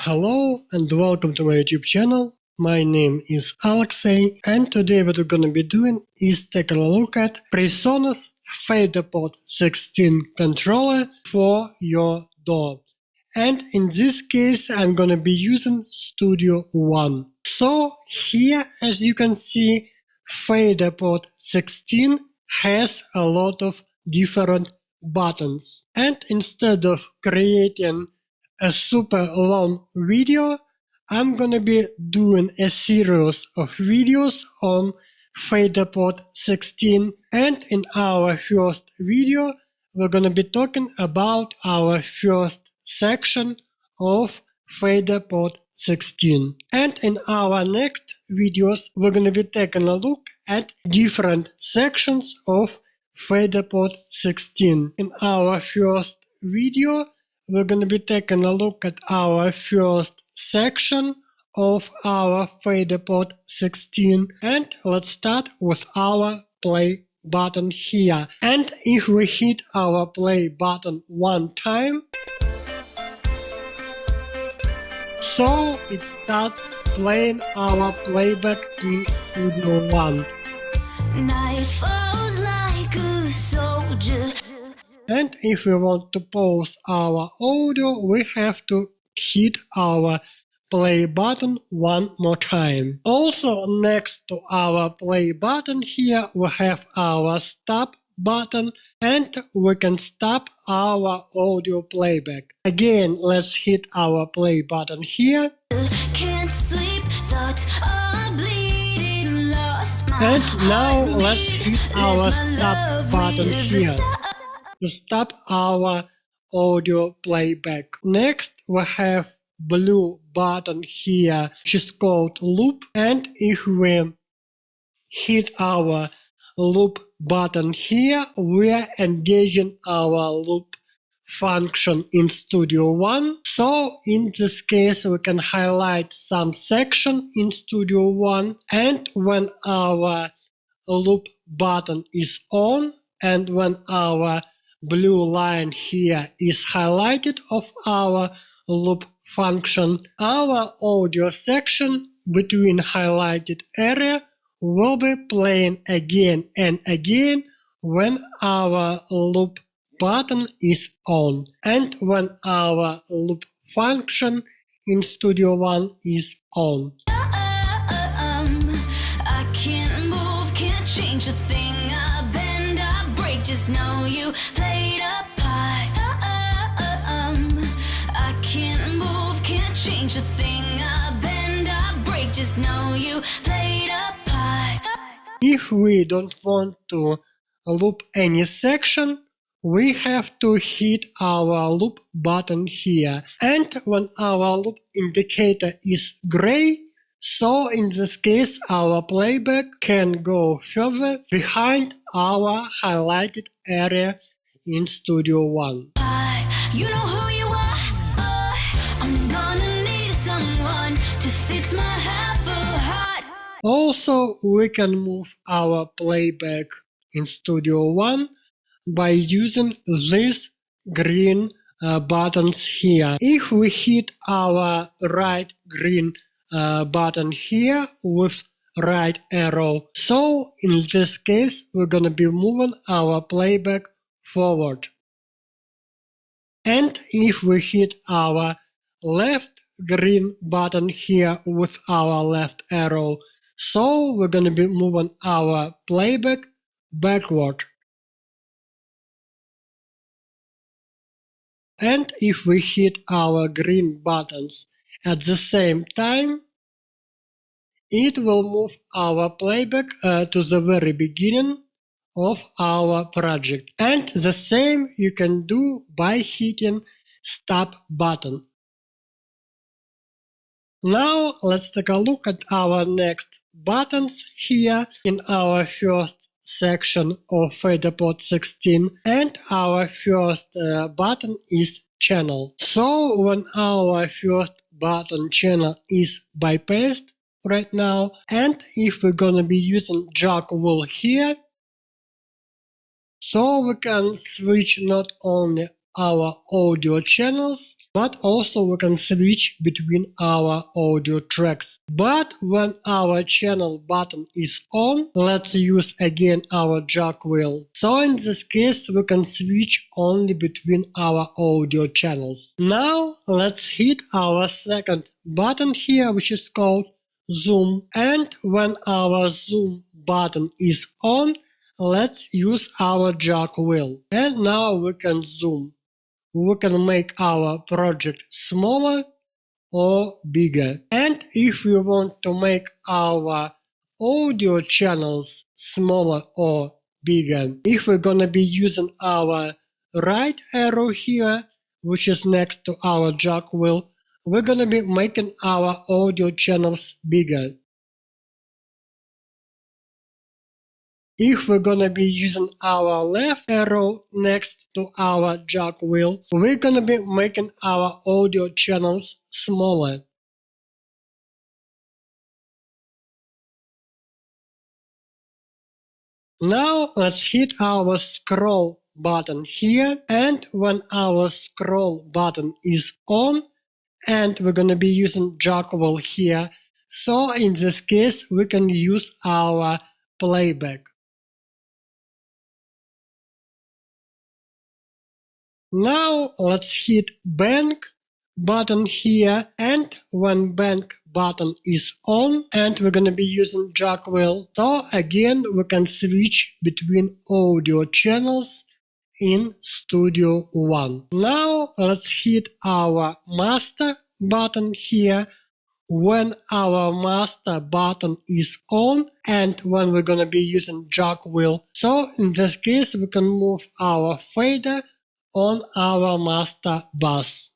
Hello and welcome to my YouTube channel. My name is Alexey, and today what we're gonna be doing is taking a look at presonus Faderport 16 controller for your DAW. And in this case I'm gonna be using Studio One. So here, as you can see, Faderport 16 has a lot of different buttons, and instead of creating a super long video, I'm gonna be doing a series of videos on Faderport 16, and in our first video we're gonna be talking about our first section of Faderport 16. And in our next videos we're gonna be taking a look at different sections of Faderport 16. In our first video we're going to be taking a look at our first section of our Faderport 16, and let's start with our play button here. And if we hit our play button one time, so it starts playing our playback in Studio One. Night falls like a soldier. And if we want to pause our audio, we have to hit our play button one more time. Also, next to our play button here, we have our stop button, and we can stop our audio playback. Again, let's hit our play button here. Can't sleep, thoughts are bleeding, lost my And now heart let's hit our stop button here to stop our audio playback. Next we have blue button here, which is called loop, and if we hit our loop button here, we are engaging our loop function in Studio One. So in this case we can highlight some section in Studio One, and when our loop button is on and when our blue line here is highlighted of our loop function, our audio section between highlighted area will be playing again and again when our loop button is on and when our loop function in Studio One is on. I can't move, can't change a thing. I bend, I break, just know you played a part. I can't move, can't change a thing. I bend, I break, just know you played a part. If we don't want to loop any section, we have to hit our loop button here. And when our loop indicator is gray, so in this case our playback can go further behind our highlighted area in Studio One. You know who you are. I'm gonna need someone to fix my half a heart. Also, we can move our playback in Studio One by using these green buttons here. If we hit our right green button here with right arrow, so in this case we're gonna be moving our playback forward. And if we hit our left green button here with our left arrow, so we're gonna be moving our playback backward. And if we hit our green buttons at the same time, it will move our playback to the very beginning of our project. And the same you can do by hitting stop button. Now let's take a look at our next buttons here in our first section of Faderport 16, and our first button is channel. So when our first button channel is bypassed right now, and if we're gonna be using jog wheel here, so we can switch not only our audio channels, but also we can switch between our audio tracks. But when our channel button is on, let's use again our jog wheel. So in this case we can switch only between our audio channels. Now let's hit our second button here, which is called zoom, and when our zoom button is on, let's use our jog wheel. And now we can zoom. We can make our project smaller or bigger. And if we want to make our audio channels smaller or bigger, if we're gonna be using our right arrow here, which is next to our jog wheel, we're gonna be making our audio channels bigger. If we're gonna be using our left arrow next to our jog wheel, we're gonna be making our audio channels smaller. Now let's hit our scroll button here, and when our scroll button is on, and we're gonna be using jog wheel here, so in this case we can use our playback. Now let's hit bank button here, and when bank button is on and we're gonna be using jog wheel, so again we can switch between audio channels in Studio One. Now let's hit our master button here. When our master button is on and when we're gonna be using jog wheel, so in this case we can move our fader on our master bus.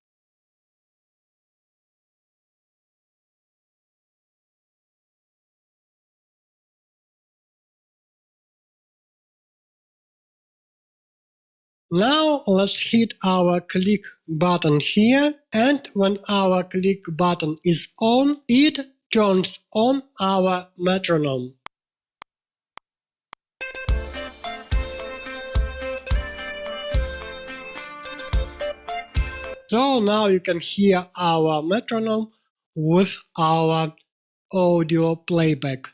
Now let's hit our click button here, and when our click button is on, it turns on our metronome. So now you can hear our metronome with our audio playback.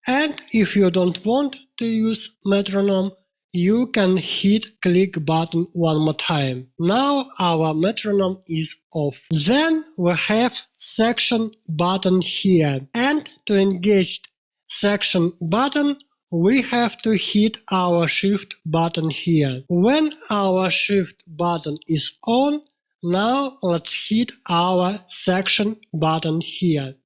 And if you don't want to use metronome, you can hit click button one more time. Now our metronome is off. Then we have section button here. And to engage section button, we have to hit our shift button here. When our shift button is on, now let's hit our section button here.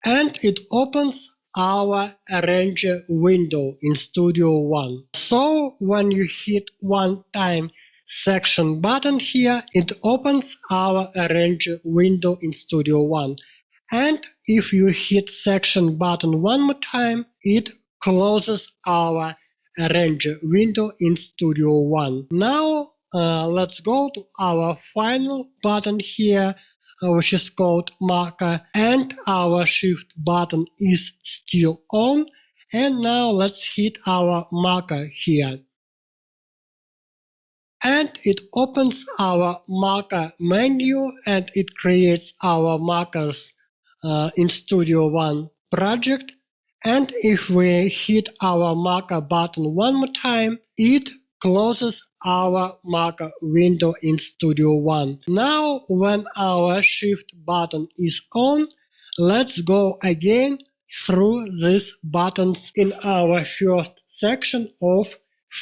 And it opens our arranger window in Studio One. So when you hit one time section button here, it opens our arranger window in Studio One. And if you hit section button one more time, it closes our arranger window in Studio One. Now let's go to our final button here, which is called marker, and our shift button is still on. And now let's hit our marker here. And it opens our marker menu and it creates our markers in Studio One project. And if we hit our marker button one more time, it closes our marker window in Studio One. Now when our shift button is on, let's go again through these buttons in our first section of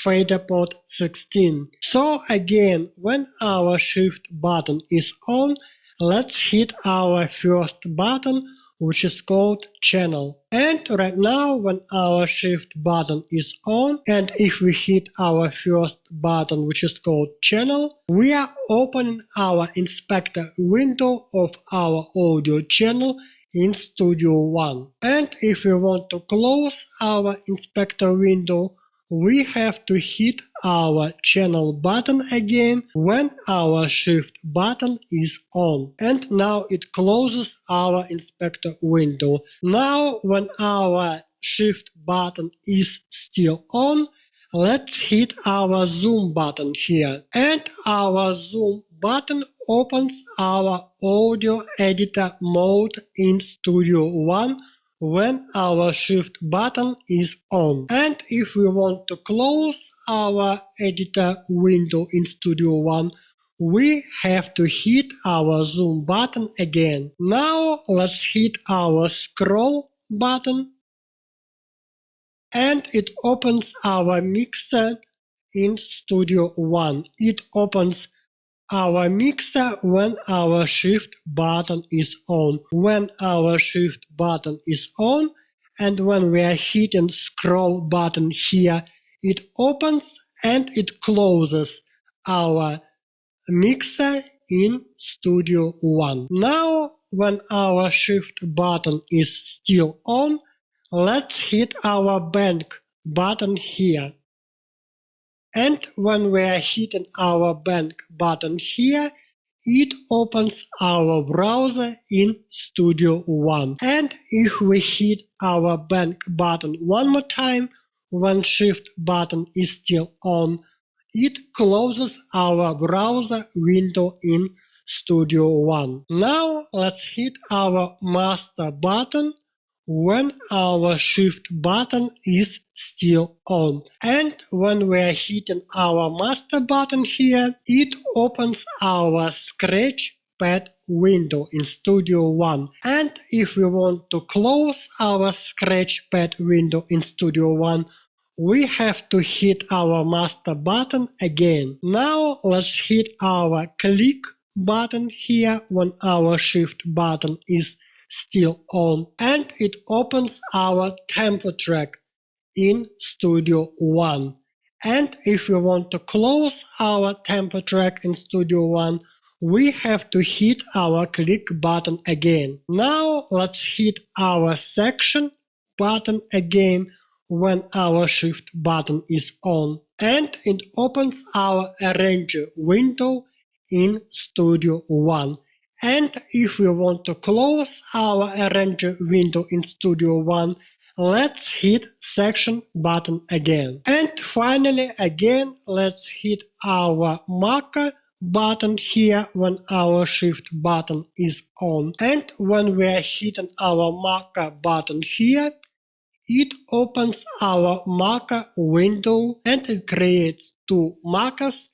Faderport 16. So again, when our shift button is on, let's hit our first button, which is called channel. And right now when our shift button is on, and if we hit our first button, which is called channel, we are opening our inspector window of our audio channel in Studio One. And if we want to close our inspector window, we have to hit our channel button again when our shift button is on. And now it closes our inspector window. Now when our shift button is still on, let's hit our zoom button here. And our zoom button opens our audio editor mode in Studio One when our shift button is on. And if we want to close our editor window in Studio One, we have to hit our zoom button again. Now let's hit our scroll button, and it opens our mixer in Studio One. It opens our mixer when our shift button is on. When our shift button is on and when we are hitting scroll button here, it opens and it closes our mixer in Studio One. Now when our shift button is still on, let's hit our bank button here. And when we are hitting our bank button here, it opens our browser in Studio One. And if we hit our bank button one more time, when shift button is still on, it closes our browser window in Studio One. Now let's hit our master button when our shift button is still on. And when we are hitting our master button here, it opens our scratch pad window in Studio One. And if we want to close our scratch pad window in Studio One, we have to hit our master button again. Now let's hit our click button here when our shift button is still on, and it opens our tempo track in Studio One. And if we want to close our tempo track in Studio One, we have to hit our click button again. Now let's hit our section button again when our shift button is on, and it opens our arranger window in Studio One. And if we want to close our arranger window in Studio One, let's hit section button again. And finally again, let's hit our marker button here when our shift button is on. And when we are hitting our marker button here, it opens our marker window and it creates two markers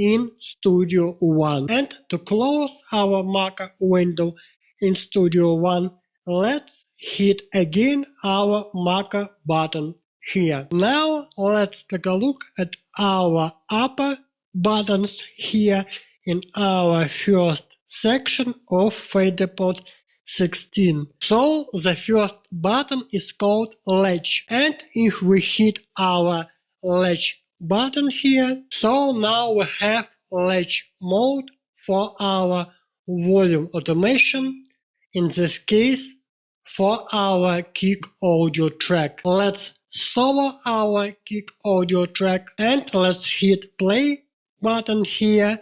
in Studio One. And to close our marker window in Studio One, let's hit again our marker button here. Now let's take a look at our upper buttons here in our first section of Faderport 16. So the first button is called Latch, and if we hit our Latch button here, so now we have Latch mode for our volume automation, in this case for our kick audio track. Let's solo our kick audio track and let's hit play button here,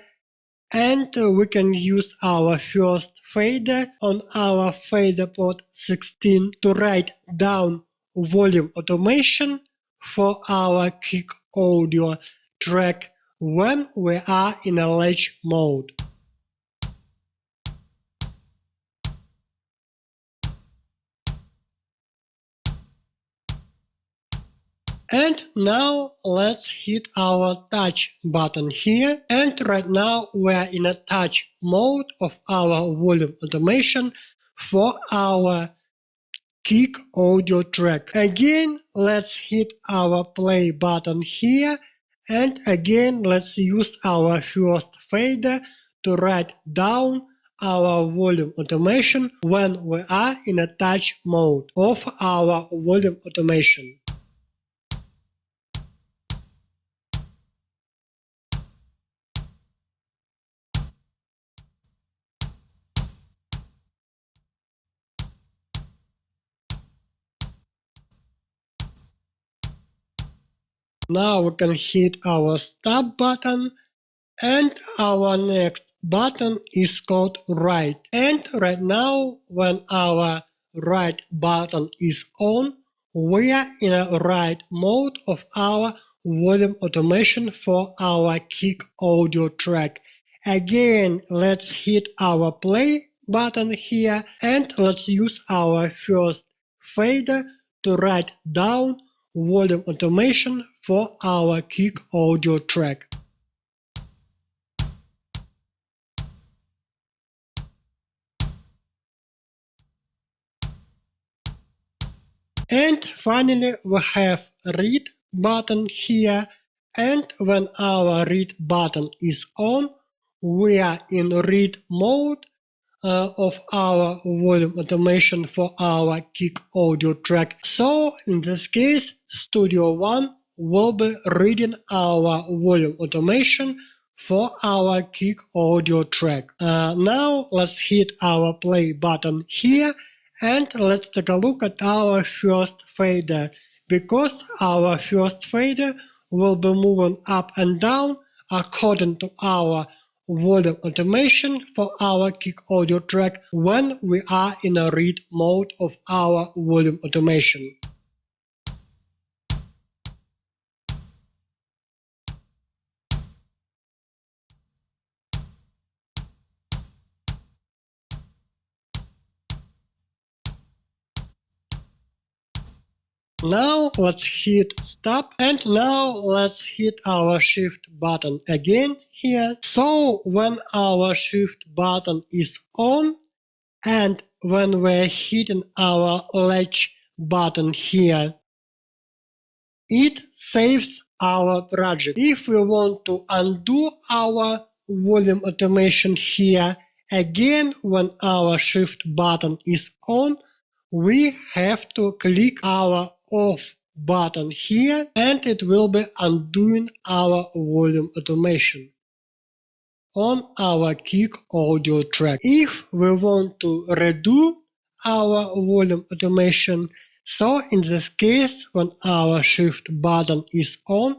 and we can use our first fader on our Faderport 16 to write down volume automation for our kick audio track when we are in a latch mode. And now let's hit our touch button here, and right now we are in a touch mode of our volume automation for our kick audio track. Again, let's hit our play button here, and again let's use our first fader to write down our volume automation when we are in a touch mode of our volume automation. Now we can hit our stop button, and our next button is called write. And right now when our write button is on, we are in a write mode of our volume automation for our kick audio track. Again, let's hit our play button here and let's use our first fader to write down volume automation for our kick audio track. And finally we have read button here, and when our read button is on, we are in read mode of our volume automation for our kick audio track. So in this case, Studio One will be reading our volume automation for our kick audio track. Now let's hit our play button here and let's take a look at our first fader, because our first fader will be moving up and down according to our volume automation for our kick audio track when we are in a read mode of our volume automation. Now let's hit stop, and now let's hit our shift button again here. So when our shift button is on and when we're hitting our latch button here, it saves our project. If we want to undo our volume automation here, again when our shift button is on, we have to click our off button here and it will be undoing our volume automation on our kick audio track. If we want to redo our volume automation, so in this case when our shift button is on,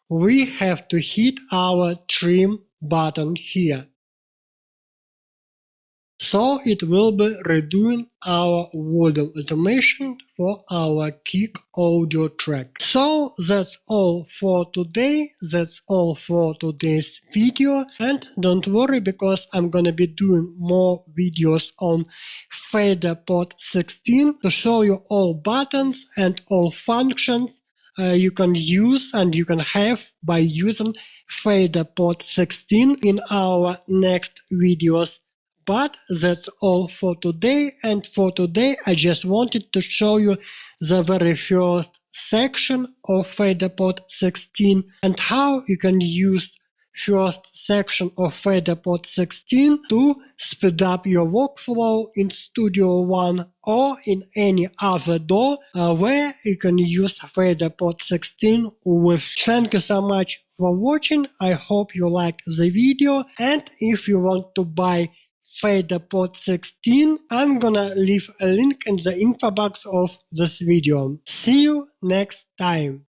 we have to hit our trim button here. So it will be redoing our volume automation for our kick audio track. So that's all for today. That's all for today's video. And don't worry, because I'm gonna be doing more videos on Faderport 16 to show you all buttons and all functions you can use and you can have by using Faderport 16 in our next videos. But that's all for today, and for today I just wanted to show you the very first section of Faderport 16 and how you can use first section of Faderport 16 to speed up your workflow in Studio One or in any other DAW where you can use Faderport 16 with. Thank you so much for watching. I hope you liked the video, and if you want to buy Faderport 16, I'm gonna leave a link in the info box of this video. See you next time.